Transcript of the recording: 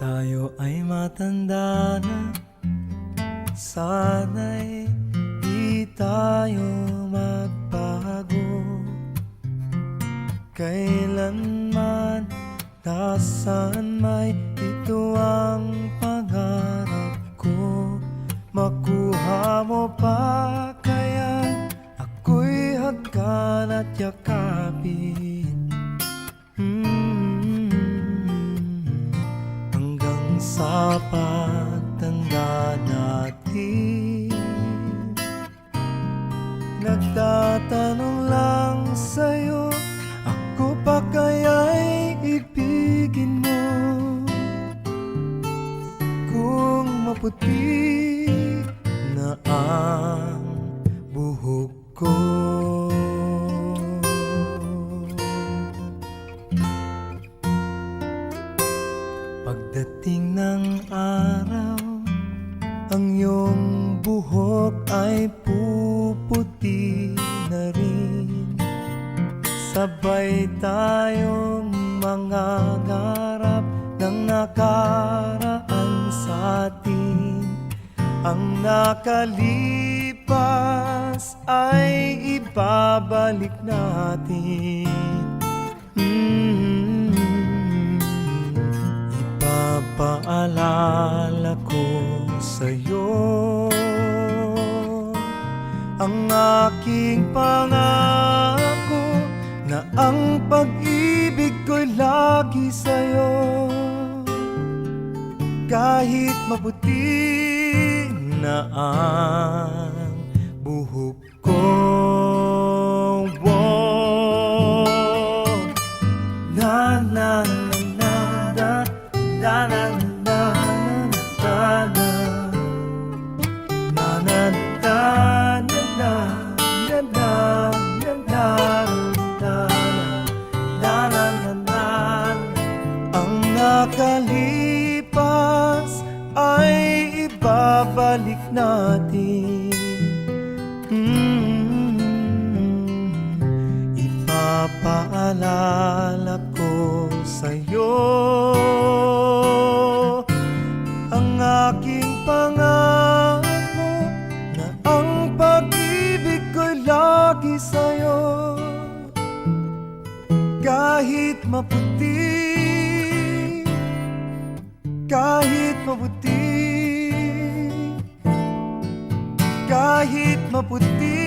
Tayo ay matanda na, sana'y di tayo magbago. Kailanman, nasaan may ito ang pangarap ko. Makuha mo pa kaya ako'y hagkan at yakapin. Hanggang sa pagtanda natin, nagtatanong lang sa'yo, ako pa kaya'y ibigin mo? Kung maputi na ang buhok ko, pagdating ng araw, ang iyong buhok ay puputi na rin. Sabay tayong mangangarap ng nakaraan sa atin. Ang nakalipas ay ibabalik natin. Ipapaalala ko sa'yo ang aking pangako, na ang pag-ibig ko'y lagi sa'yo. Kahit maputi na ang buhok ko, na na na na na na na na na nakalipas ay ibabalik natin. Ipapaalala ko sa'yo ang aking pangako, na ang pag-ibig ko'y lagi sa'yo. Kahit maputi, kahit maputi, kahit maputi